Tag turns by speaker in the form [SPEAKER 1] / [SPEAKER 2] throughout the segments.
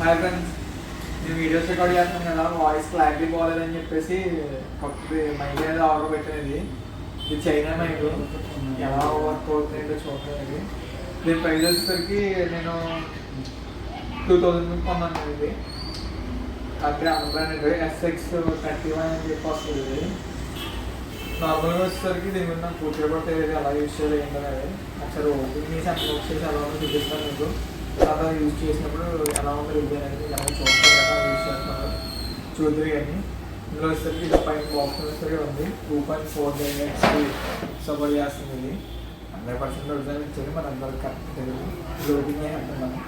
[SPEAKER 1] Hi friends, నేను videos record చేస్తున్నాను కదా, వాయిస్ క్లారిటీ బాగాలేదని చెప్పేసి కొత్త మైక్ అనేది ఆర్డర్ పెట్టినది. ఇది చైనా మైక్, ఎలా వర్క్ అవుతుందో చూడలేదు. దీని ప్రైస్ వచ్చేసరికి నేను 2000 కొన్నాను. ఇది అంటే అన్బ్రాండెడ్ SX31 అని చెప్పి వస్తుంది. ఇది నార్మల్గా వచ్చేసరికి దీని మీద నాకు పూర్తిగా కూడా తెలియదు ఎలా యూజ్ చేయాలి ఏంటనేది. ఒకసారి ఓపెన్ చేసి అన్బాక్స్ చేసి ఎలా ఉందో చూపిస్తాను మీకు. అలా యూజ్ చేసినప్పుడు ఎలా ఉందో రివ్యూ అనేది ఎలా చూస్తాను కదా యూజ్ చేస్తాను చూద్దరు. కానీ ఇందులో వచ్చేసరికి ఇది పైన బాక్స్ వచ్చేసరికి ఉంది 2.4 సపోర్ట్ చేస్తుంది. ఇది 100% ఒరిజినల్ ఇచ్చేది, మన అందరికి కరెక్ట్ తెలియదు. ఇది ఓపెన్ చేస్తున్నాను.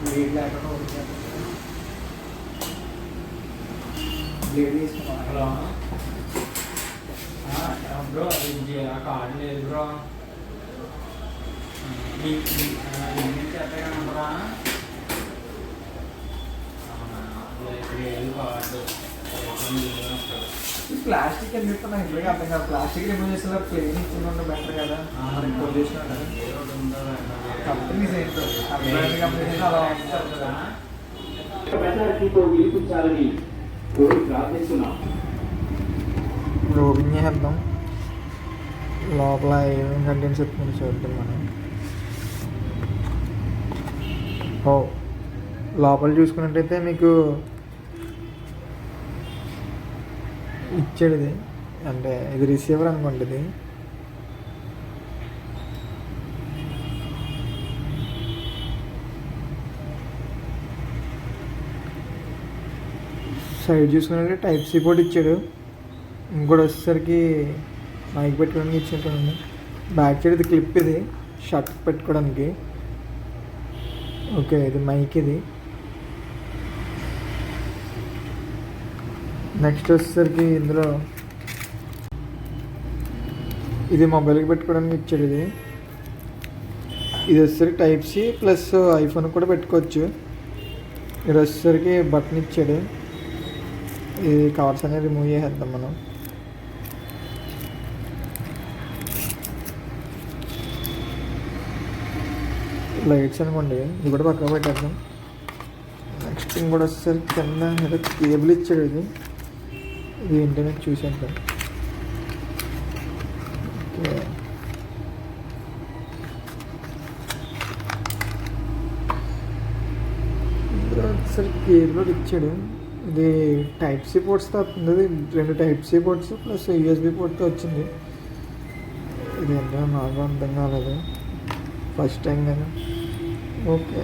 [SPEAKER 1] లీడ్ లేకుండా ఓపెన్ చేస్తున్నాను. లీడ్ తీసుకున్నాను.
[SPEAKER 2] బ్రో అది ఆ కార్డు లేదు బ్రో. చెప్పరా లేదు కార్డు.
[SPEAKER 1] ప్లాస్టిక్ ఎందుకు నాకు ఇప్పటికీ అర్థం కాదు. ప్లాస్టిక్ రిమూవ్ చేసిన ప్లేన్ ఇచ్చిన బెటర్ కదా. కంపెనీస్ ఏంటో కంపెనీస్ అలా ఓపెన్ చేద్దాం. లోపల ఏమేమి కంటెంట్స్ చెప్తుంది చూద్దాం మనం. లోపల చూసుకున్నట్టయితే మీకు ఇచ్చేది అంటే ఇది రిసీవర్ అనుకోండి. ఇది సైడ్ చూసుకున్నట్టు టైప్ సి పోర్ట్ ఇచ్చాడు. ఇంకోటి వచ్చేసరికి మైక్ పెట్టుకోవడానికి ఇచ్చేటండి. బ్యాక్ సైడ్ ఇది క్లిప్, ఇది షర్ట్ పెట్టుకోవడానికి. ఓకే, ఇది మైక్. ఇది నెక్స్ట్ వచ్చేసరికి ఇందులో ఇది మొబైల్కి పెట్టుకోవడానికి ఇచ్చాడు. ఇది వచ్చేసరికి టైప్ సి ప్లస్ ఐఫోన్ కూడా పెట్టుకోవచ్చు. ఇది వచ్చేసరికి బటన్ ఇచ్చాడు. ఇది కవర్స్ అనేది రిమూవ్ చేసేద్దాం మనం. లైట్స్ అనుకోండి, ఇది కూడా పక్కన పెట్టేద్దాం. నెక్స్ట్ ఇంకోటి వచ్చేసరికి కింద ఏదో కేబుల్ ఇచ్చాడు. ఇది ఇంటర్నెట్ చూసేద్దాం. ఓకే, ఇందులో వచ్చేసరికి కేబుల్ ఇచ్చాడు. ఇది టైప్ సి పోర్ట్స్తో వస్తుంది. రెండు type C ports plus USB పోర్ట్తో వచ్చింది. ఇది ఏంటో నాకు అర్థం కాలేదు ఫస్ట్ టైం కదా. ఓకే,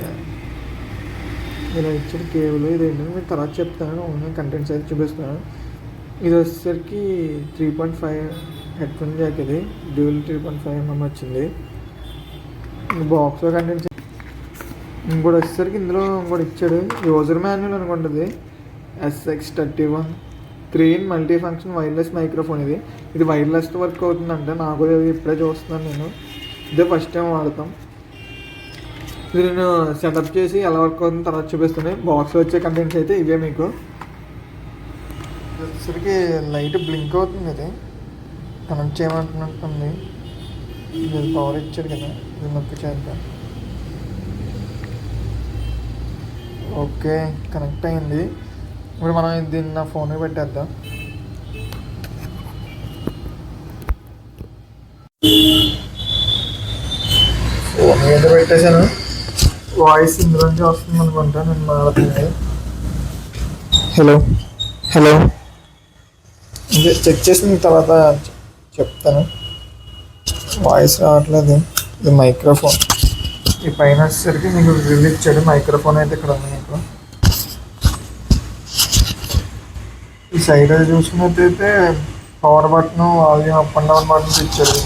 [SPEAKER 1] ఇలా ఇచ్చిన కేబుల్ ఇది ఏంటంటే మీకు తర్వాత చెప్తాను. ఓన్లీ కంటెంట్స్ అయితే చూపిస్తాను. ఇది వచ్చేసరికి 3.5 హెడ్ ఫోన్ జాక్. ఇది డ్యూల్ 3.5 వచ్చింది. బాక్స్లో కంటెంట్స్. ఇంకోటి వచ్చేసరికి ఇందులో ఇంకోటి ఇచ్చాడు. యూజర్ మాన్యువల్ అనుకుంటుంది. SX31 3-in multi function wireless microphone. ఇది వైర్లెస్తో వర్క్ అవుతుందంటే నాకు ఇప్పుడే చూస్తున్నాను నేను. ఇదే ఫస్ట్ టైం వాడతాం. ఇది నేను సెటప్ చేసి ఎలా వర్క్ అవుతుందో తర్వాత చూపిస్తున్నాయి. బాక్స్లో వచ్చే కంటెంట్స్ అయితే ఇవే. మీకు వచ్చేసరికి లైట్ బ్లింక్ అవుతుంది. ఇది కనెక్ట్ చేయమంటున్నట్టుంది. ఇది పవర్ ఇచ్చాడు కదా, ఇది నొక్కి చేద్దాం. ఓకే, కనెక్ట్ అయింది. ఇప్పుడు మనం దీన్ని నా ఫోన్కి పెట్టేద్దాం. ఫోన్ మీద పెట్టేశాను. వాయిస్ ఇందులోంచి వస్తుంది అనుకుంటా. నేను మాట్లాడుతుంది. హలో హలో, ఇదే చెక్ చేసిన తర్వాత చెప్తాను. వాయిస్ రావట్లేదు. ఇది మైక్రోఫోన్. ఈ పైన వచ్చేసరికి మీకు రివ్యూ ఇచ్చాడు. మైక్రోఫోన్ అయితే ఇక్కడ ఉంది. మీకు ఈ సైడ్ చూసుకున్నట్టయితే power button, volume up and down buttons ఇచ్చాడు.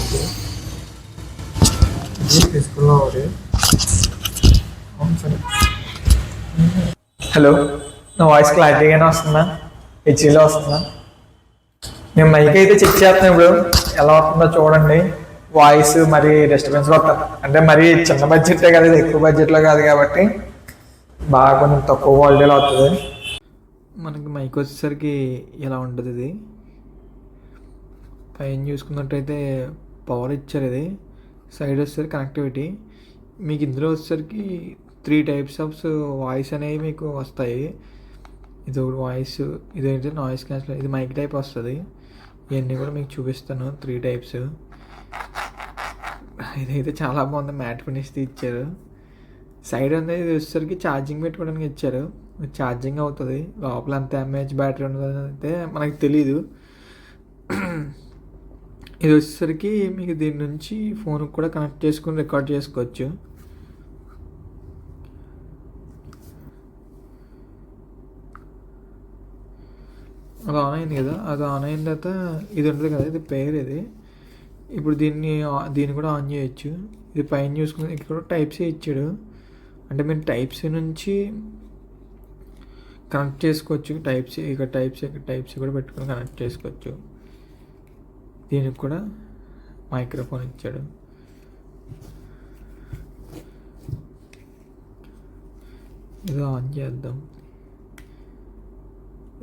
[SPEAKER 1] ఇది తీసుకున్నా ఒకటి. సరే, హలో, నా వాయిస్ క్లారిటీగానే వస్తుందా? హెచ్డీలో వస్తుందా? నేను మైక్ అయితే చెక్ చేస్తున్నాను. ఇప్పుడు ఎలా వస్తుందో చూడండి. వాయిస్ మరి డిస్టర్బెన్స్ వస్తుంది అంటే మరి చిన్న బడ్జెటే కదా, ఇది ఎక్కువ బడ్జెట్లో కాదు కాబట్టి బాగా కొంచెం తక్కువ క్వాలిటీలో వస్తుంది. మనకి మైక్ వచ్చేసరికి ఇలా ఉంటుంది. ఇది పైన చూసుకున్నట్టయితే పవర్ ఇచ్చారు. ఇది సైడ్ వచ్చేసరికి కనెక్టివిటీ. మీకు ఇందులో వచ్చేసరికి 3 టైప్స్ ఆఫ్ వాయిస్ అనేవి మీకు వస్తాయి. ఇది ఒకటి వాయిస్, ఇదైతే నాయిస్ క్యాన్సిల్, ఇది మైక్ టైప్ వస్తుంది. ఇవన్నీ కూడా మీకు చూపిస్తాను 3 టైప్స్. ఇదైతే చాలా బాగుంది, మ్యాట్ ఫినిష్ ఇచ్చారు. సైడ్ అనేది ఇది వచ్చేసరికి ఛార్జింగ్ పెట్టుకోవడానికి ఇచ్చారు. ఛార్జింగ్ అవుతుంది. లోపల ఎంత ఎంఏహెచ్ బ్యాటరీ ఉండదు అయితే మనకు తెలీదు. ఇది వచ్చేసరికి మీకు దీని నుంచి ఫోన్కి కూడా కనెక్ట్ చేసుకుని రికార్డ్ చేసుకోవచ్చు. అది ఆన్ అయింది కదా, అది ఆన్ అయిన తర్వాత ఇది ఉంటుంది కదా, ఇది పేర్. ఇది ఇప్పుడు దీన్ని కూడా ఆన్ చేయొచ్చు. ఇది పైన చూసుకుని ఇక్కడ కూడా టైప్ సి ఇచ్చాడు. అంటే మీరు టైప్ సి నుంచి కనెక్ట్ చేసుకోవచ్చు. టైప్ సి ఇక్కడ టైప్ సి కూడా పెట్టుకొని కనెక్ట్ చేసుకోవచ్చు. దీనికి కూడా మైక్రోఫోన్ ఇచ్చాడు. ఇది ఆన్ చేద్దాం.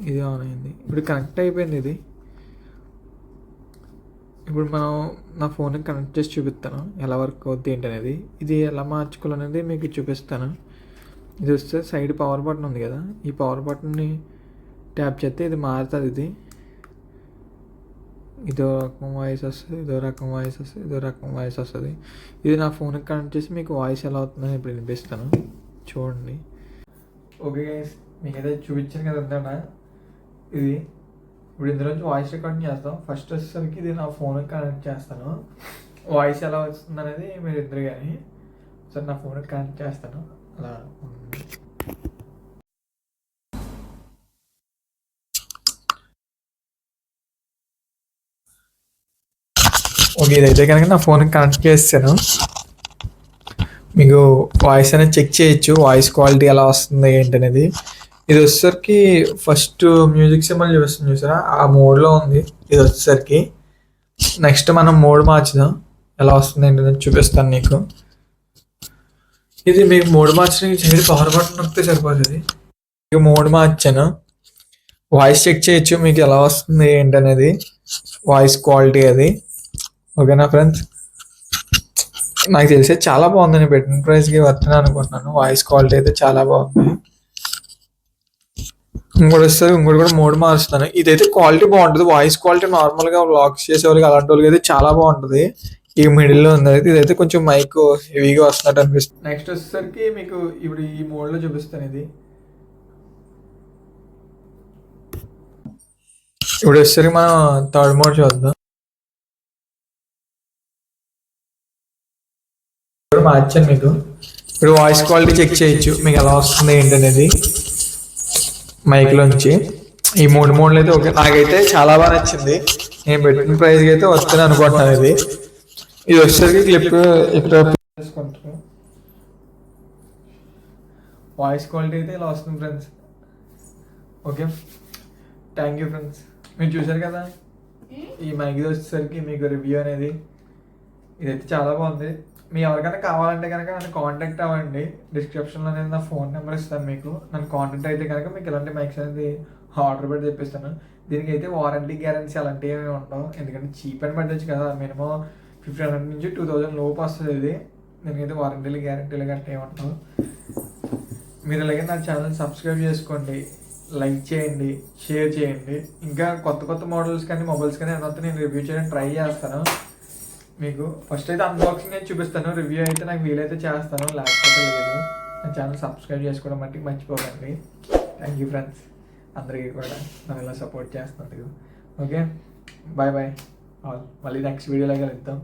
[SPEAKER 1] ఇది ఆన్ అయింది. ఇప్పుడు కనెక్ట్ అయిపోయింది. ఇది ఇప్పుడు మనం నా ఫోన్కి కనెక్ట్ చేసి చూపిస్తాను ఎలా వర్క్ అవుద్ది ఏంటి అనేది. ఇది ఎలా మార్చుకోవాలనేది మీకు చూపిస్తాను. ఇది వస్తే సైడ్ పవర్ బటన్ ఉంది కదా, ఈ పవర్ బటన్ని ట్యాప్ చేస్తే ఇది మారుతుంది. ఇదో రకం వాయిస్ వస్తుంది, ఇదో రకం వాయిస్ వస్తుంది, ఇదో రకం వాయిస్ వస్తుంది. ఇది నా ఫోన్కి కనెక్ట్ చేసి మీకు వాయిస్ ఎలా అవుతుందని ఇప్పుడు వినిపిస్తాను, చూడండి. ఓకే గైస్, మీకు అయితే చూపించాను కదా అంతేనా. ఇది ఇప్పుడు ఇందులోంచి వాయిస్ రికార్డింగ్ చేస్తాం. ఫస్ట్ వచ్చేసరికి ఇది నా ఫోన్కి కనెక్ట్ చేస్తాను. వాయిస్ ఎలా వస్తుంది అనేది మీరు ఇద్దరు కానీ సరే నా ఫోన్కి కనెక్ట్ చేస్తాను. అలా ఓకే, ఇదైతే కనుక నా ఫోన్కి కనెక్ట్ చేస్తాను. మీకు వాయిస్ అనేది చెక్ చేయొచ్చు, వాయిస్ క్వాలిటీ ఎలా వస్తుంది ఏంటనేది. ఇది వచ్చేసరికి ఫస్ట్ మ్యూజిక్ సింబల్ చూపిస్తుంది చూసారా, ఆ మోడ్లో ఉంది. ఇది వచ్చేసరికి నెక్స్ట్ మనం మోడ్ మార్చుదాం, ఎలా వస్తుంది ఏంటనేది చూపిస్తాను నీకు. ఇది మీకు మోడ్ మార్చడానికి సైడ్ పవర్ బటన్ నొక్కితే సరిపోతుంది. మీకు మోడ్ మార్చాను, వాయిస్ చెక్ చేయొచ్చు మీకు ఎలా వస్తుంది ఏంటనేది, వాయిస్ క్వాలిటీ అది. ఓకేనా ఫ్రెండ్స్, నాకు తెలిసి చాలా బాగుంది. నేను పెట్టిన ప్రైస్కి వస్తున్నాను అనుకుంటున్నాను. వాయిస్ క్వాలిటీ అయితే చాలా బాగుంది. ఇంకోటి కూడా మోడ్ మారుస్తాను. ఇదైతే క్వాలిటీ బాగుంటుంది, వాయిస్ క్వాలిటీ నార్మల్గా వ్లాగ్స్ చేసే వాళ్ళకి అలాంటి వాళ్ళకి అయితే చాలా బాగుంటుంది. ఈ మిడిల్లో ఉంది అయితే ఇదైతే కొంచెం మైక్ హెవీగా వస్తున్నట్టు అనిపిస్తుంది. నెక్స్ట్ వచ్చేసరికి మీకు ఇప్పుడు ఈ మోడ్లో చూపిస్తాను. ఇది ఇప్పుడు వచ్చేసరికి మనం థర్డ్ మోడ్ చూద్దాం. మార్చాను మీకు. ఇప్పుడు వాయిస్ క్వాలిటీ చెక్ చేయొచ్చు మీకు ఎలా వస్తుంది ఏంటనేది మైక్లోంచి. ఈ మోడ్లు అయితే ఓకే, నాకైతే చాలా బాగా నచ్చింది. నేను పెట్టిన ప్రైస్కి అయితే వస్తుంది అనుకుంటున్నాను. ఇది వచ్చేసరికి క్లిప్ ఇక్కడ చేసుకుంటాను. వాయిస్ క్వాలిటీ అయితే ఇలా వస్తుంది friends. Okay, thank you friends. మీరు చూసారు కదా ఈ మైక్ వచ్చేసరికి మీకు రివ్యూ అనేది. ఇదైతే చాలా బాగుంది. మీ ఎవరికైనా కావాలంటే కనుక నన్ను కాంటాక్ట్ అవ్వండి. డిస్క్రిప్షన్లో నేను నా ఫోన్ నెంబర్ ఇస్తాను మీకు. నన్ను కాంటాక్ట్ అయితే కనుక మీకు ఇలాంటి మైక్స్ అనేది ఆర్డర్ పెట్టి తెప్పిస్తాను. దీనికి అయితే వారంటీ గ్యారెంటీ అలాంటివి ఏమి ఉండవు, ఎందుకంటే చీప్ అని పెట్టచ్చు కదా. మినిమం 1500 నుంచి 2000 లోపు వస్తుంది ఇది. దీనికైతే వారంటీలు గ్యారెంటీలు గట్రా ఏమి ఉండవు. మీరు అలాగే నా ఛానల్ సబ్స్క్రైబ్ చేసుకోండి, లైక్ చేయండి, షేర్ చేయండి. ఇంకా కొత్త మోడల్స్ కానీ మొబైల్స్ కానీ ఏమైనా నేను రివ్యూ చేయడానికి ట్రై చేస్తాను. మీకు ఫస్ట్ అయితే అన్బాక్సింగ్ అయితే చూపిస్తాను, రివ్యూ అయితే నాకు వీలైతే చేస్తాను, లేకపోతే లేదు. నా ఛానల్ సబ్స్క్రైబ్ చేసుకోవడం మట్టికి మర్చిపోకండి. థ్యాంక్ యూ ఫ్రెండ్స్, అందరికీ కూడా నన్ను ఇలా సపోర్ట్ చేస్తున్నందుకు. Okay, bye bye all. మళ్ళీ నెక్స్ట్ వీడియోలో కలుద్దాం.